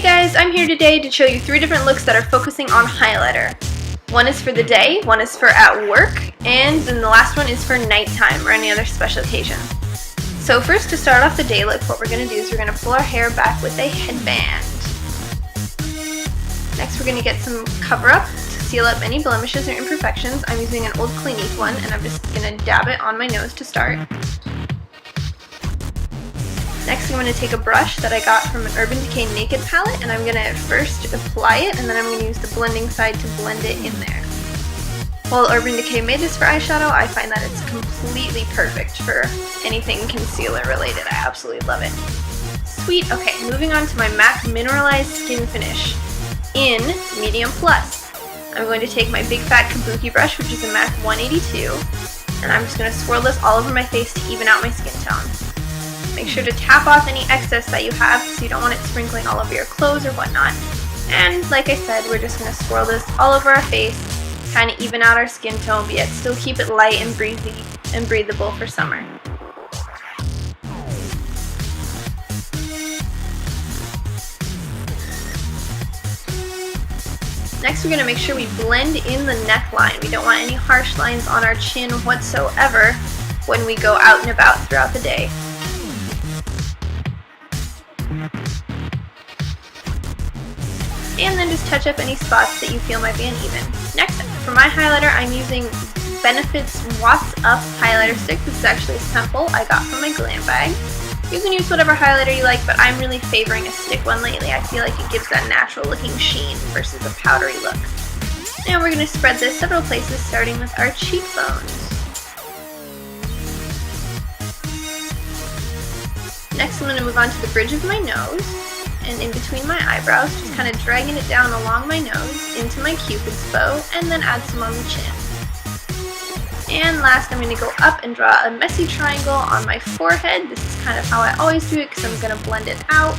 Hey guys, I'm here today to show you 3 different looks that are focusing on highlighter. One is for the day, one is for at work, and then the last one is for nighttime or any other special occasion. So first, to start off the day look, what we're going to do is we're going to pull our hair back with a headband. Next we're going to get some cover up to seal up any blemishes or imperfections. I'm using an old Clinique one and I'm just going to dab it on my nose to start. Next I'm going to take a brush that I got from an Urban Decay Naked palette and I'm going to first apply it and then I'm going to use the blending side to blend it in there. While Urban Decay made this for eyeshadow, I find that it's completely perfect for anything concealer related. I absolutely love it. Sweet. Okay, moving on to my MAC Mineralized Skin Finish in Medium Plus. I'm going to take my Big Fat Kabuki brush, which is a MAC 182, and I'm just going to swirl this all over my face to even out my skin tone. Make sure to tap off any excess that you have so you don't want it sprinkling all over your clothes or whatnot. And like I said, we're just going to swirl this all over our face, kind of even out our skin tone, but yet still keep it light and breezy and breathable for summer. Next, we're going to make sure we blend in the neckline. We don't want any harsh lines on our chin whatsoever when we go out and about throughout the day. And then just touch up any spots that you feel might be uneven. Next, for my highlighter, I'm using Benefit's Watts Up highlighter stick. This is actually a sample I got from my Glam bag. You can use whatever highlighter you like, but I'm really favoring a stick one lately. I feel like it gives that natural looking sheen versus a powdery look. Now we're going to spread this several places, starting with our cheekbones. Next, I'm going to move on to the bridge of my nose and in between my eyebrows, just kind of dragging it down along my nose into my Cupid's bow, and then add some on the chin. And last, I'm going to go up and draw a messy triangle on my forehead. This is kind of how I always do it because I'm going to blend it out.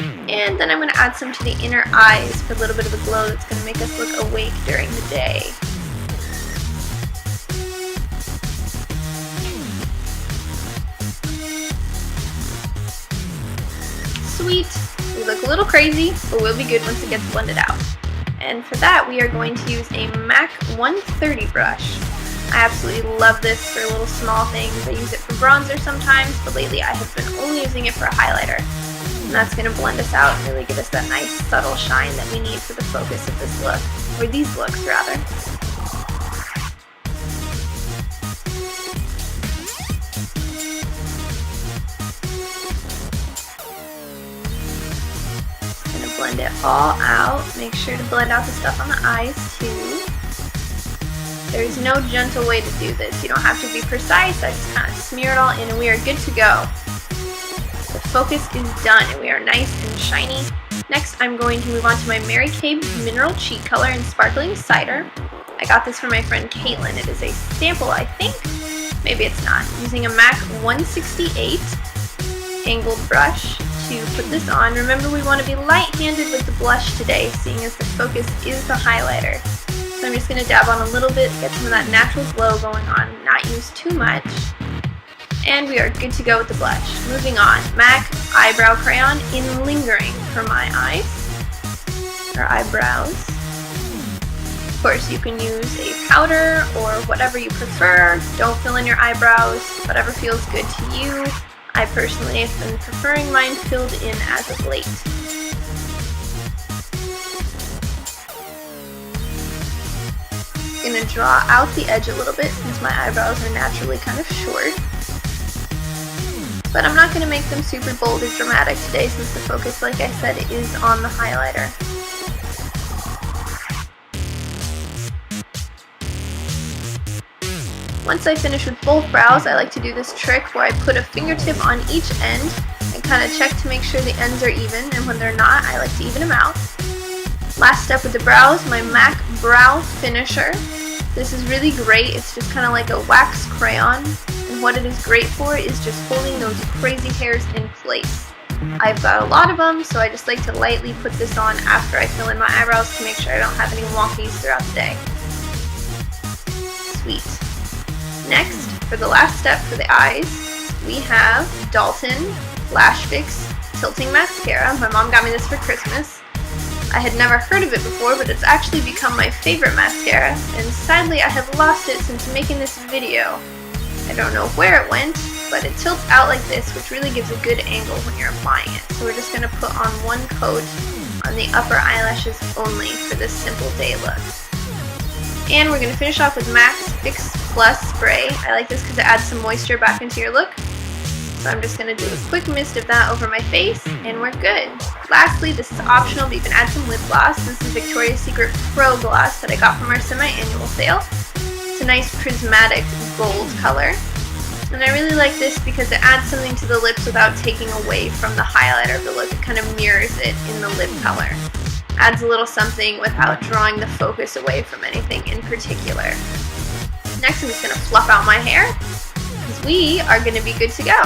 And then I'm going to add some to the inner eyes for a little bit of a glow that's going to make us look awake during the day. Sweet. We look a little crazy, but we'll be good once it gets blended out. And for that, we are going to use a MAC 130 brush. I absolutely love this for little small things. I use it for bronzer sometimes, but lately I have been only using it for a highlighter. And that's going to blend us out and really give us that nice subtle shine that we need for the focus of this look, or these looks rather. Blend it all out. Make sure to blend out the stuff on the eyes too. There's no gentle way to do this. You don't have to be precise. I just kind of smear it all in and we are good to go. The focus is done and we are nice and shiny. Next, I'm going to move on to my Mary Kay Mineral Cheek Color in Sparkling Cider. I got this from my friend Caitlin. It is a sample, I think. Maybe it's not. Using a MAC 168 angled brush to put this on. Remember, we want to be light-handed with the blush today, seeing as the focus is the highlighter. So I'm just going to dab on a little bit, get some of that natural glow going on, not use too much. And we are good to go with the blush. Moving on, MAC Eyebrow Crayon in Lingering for my eyes, or eyebrows. Of course, you can use a powder or whatever you prefer. Don't fill in your eyebrows, whatever feels good to you. I personally have been preferring mine filled in as of late. I'm going to draw out the edge a little bit since my eyebrows are naturally kind of short. But I'm not going to make them super bold or dramatic today since the focus, like I said, is on the highlighter. Once I finish with both brows, I like to do this trick where I put a fingertip on each end and kind of check to make sure the ends are even, and when they're not, I like to even them out. Last step with the brows, my MAC Brow Finisher. This is really great. It's just kind of like a wax crayon, and what it is great for is just holding those crazy hairs in place. I've got a lot of them, so I just like to lightly put this on after I fill in my eyebrows to make sure I don't have any wonkies throughout the day. Sweet. Next, for the last step for the eyes, we have Dalton Lash Fix Tilting Mascara. My mom got me this for Christmas. I had never heard of it before, but it's actually become my favorite mascara, and sadly I have lost it since making this video. I don't know where it went, but it tilts out like this, which really gives a good angle when you're applying it. So we're just going to put on one coat on the upper eyelashes only for this simple day look. And we're going to finish off with MAC's Fix Plus Spray. I like this because it adds some moisture back into your look. So I'm just going to do a quick mist of that over my face, and we're good. Lastly, this is optional, but you can add some lip gloss. This is Victoria's Secret Pro Gloss that I got from our semi-annual sale. It's a nice prismatic gold color. And I really like this because it adds something to the lips without taking away from the highlighter of the look. It kind of mirrors it in the lip color. Adds a little something without drawing the focus away from anything in particular. Next, I'm just going to fluff out my hair, because we are going to be good to go.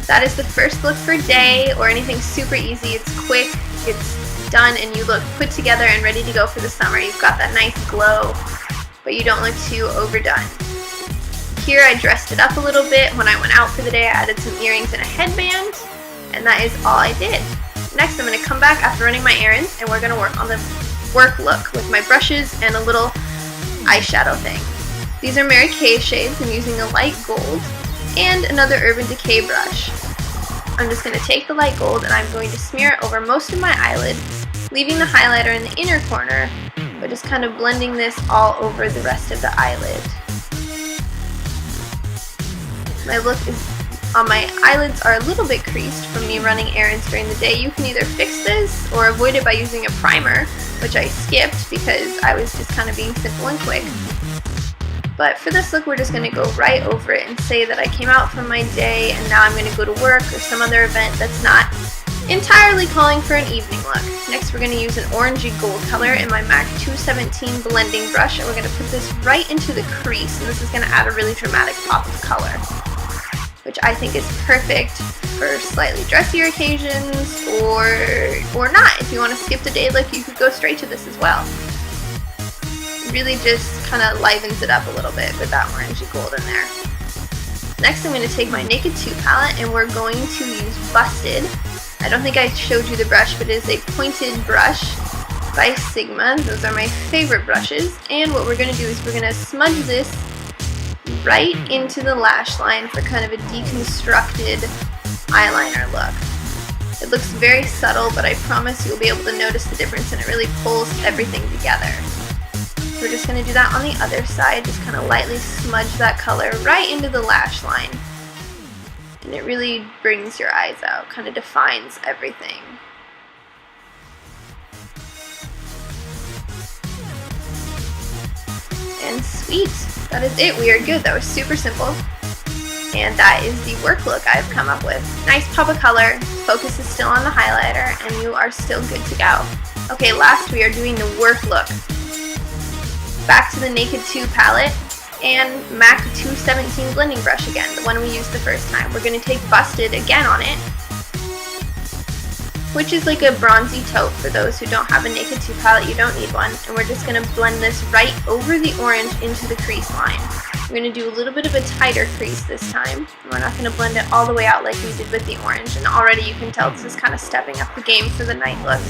That is the first look for day, or anything super easy. It's quick, it's done, and you look put together and ready to go for the summer. You've got that nice glow, but you don't look too overdone. Here I dressed it up a little bit. When I went out for the day, I added some earrings and a headband, and that is all I did. Next, I'm going to come back after running my errands, and we're going to work on the work look with my brushes and a little eyeshadow thing. These are Mary Kay shades. I'm using a light gold and another Urban Decay brush. I'm just going to take the light gold and I'm going to smear it over most of my eyelid, leaving the highlighter in the inner corner, but just kind of blending this all over the rest of the eyelid. My look is on my eyelids are a little bit creased from me running errands during the day. You can either fix this or avoid it by using a primer, which I skipped because I was just kind of being simple and quick. But for this look, we're just going to go right over it and say that I came out from my day and now I'm going to go to work or some other event that's not entirely calling for an evening look. Next, we're going to use an orangey gold color in my MAC 217 blending brush, and we're going to put this right into the crease, and this is going to add a really dramatic pop of color, which I think is perfect for slightly dressier occasions or not. If you want to skip the day look, you could go straight to this as well. Really just kind of livens it up a little bit with that orangey gold in there. Next, I'm going to take my Naked 2 palette and we're going to use Busted. I don't think I showed you the brush, but it is a pointed brush by Sigma. Those are my favorite brushes. And what we're going to do is we're going to smudge this right into the lash line for kind of a deconstructed eyeliner look. It looks very subtle, but I promise you'll be able to notice the difference, and it really pulls everything together. We're just going to do that on the other side, just kind of lightly smudge that color right into the lash line. And it really brings your eyes out, kind of defines everything. And sweet, that is it. We are good. That was super simple. And that is the work look I've come up with. Nice pop of color, focus is still on the highlighter, and you are still good to go. Okay, last we are doing the work look. Back to the Naked 2 palette and MAC 217 blending brush again, the one we used the first time. We're going to take Busted again on it, which is like a bronzy taupe. For those who don't have a Naked 2 palette, you don't need one. And we're just going to blend this right over the orange into the crease line. We're going to do a little bit of a tighter crease this time. We're not going to blend it all the way out like we did with the orange. And already you can tell this is kind of stepping up the game for the night look.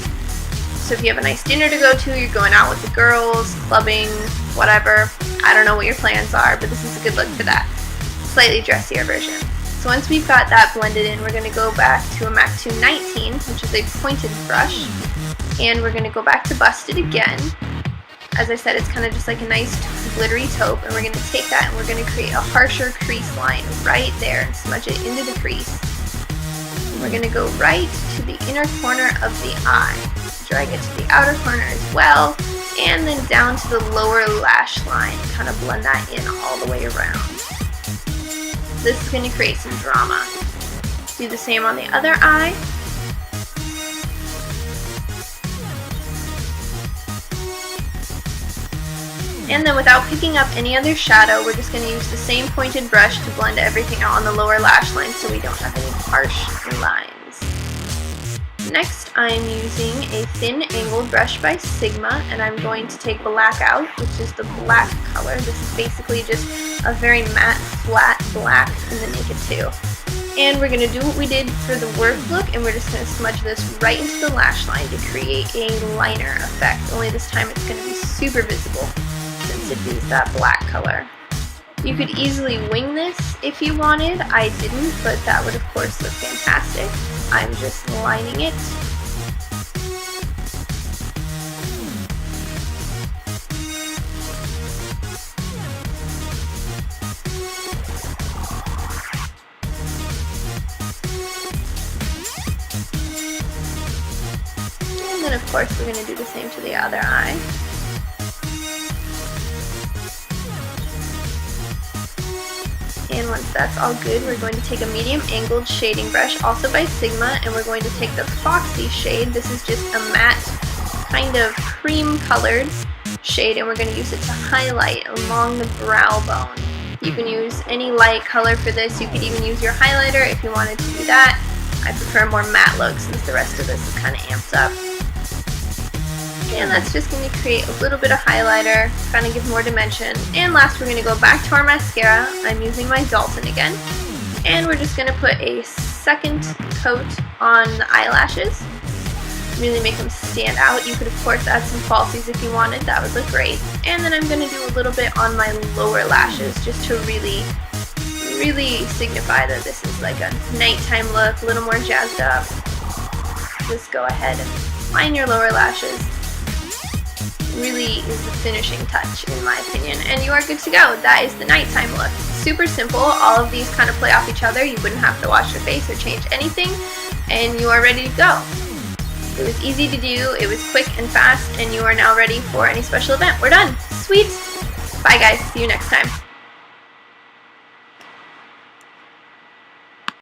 So if you have a nice dinner to go to, you're going out with the girls, clubbing, whatever. I don't know what your plans are, but this is a good look for that. Slightly dressier version. So once we've got that blended in, we're going to go back to a MAC 219, which is a pointed brush. And we're going to go back to Busted again. As I said, it's kind of just like a nice glittery taupe. And we're going to take that and we're going to create a harsher crease line right there and smudge it into the crease. And we're going to go right to the inner corner of the eye. Drag it to the outer corner as well, and then down to the lower lash line. Kind of blend that in all the way around. This is going to create some drama. Do the same on the other eye. And then without picking up any other shadow, we're just going to use the same pointed brush to blend everything out on the lower lash line so we don't have any harsh lines. Next, I'm using a thin angled brush by Sigma, and I'm going to take Blackout, which is the black color. This is basically just a very matte, flat black in the Naked 2. And we're going to do what we did for the work look, and we're just going to smudge this right into the lash line to create a liner effect, only this time it's going to be super visible since it is that black color. You could easily wing this if you wanted. I didn't, but that would of course look fantastic. I'm just lining it. And then of course we're going to do the same to the other eye. And once that's all good, we're going to take a medium angled shading brush, also by Sigma, and we're going to take the Foxy shade. This is just a matte, kind of cream colored shade, and we're going to use it to highlight along the brow bone. You can use any light color for this. You could even use your highlighter if you wanted to do that. I prefer a more matte look since the rest of this is kind of amped up. And that's just going to create a little bit of highlighter, kind of give more dimension. And last, we're going to go back to our mascara. I'm using my Dalton again. And we're just going to put a second coat on the eyelashes. Really make them stand out. You could of course add some falsies if you wanted. That would look great. And then I'm going to do a little bit on my lower lashes just to really signify that this is like a nighttime look, a little more jazzed up. Just go ahead and line your lower lashes. Really is the finishing touch in my opinion, and you are good to go. That is the nighttime look. Super simple. All of these kind of play off each other. You wouldn't have to wash your face or change anything, and you are ready to go. It was easy to do, it was quick and fast, and you are now ready for any special event. We're done. Sweet. Bye guys, see you next time.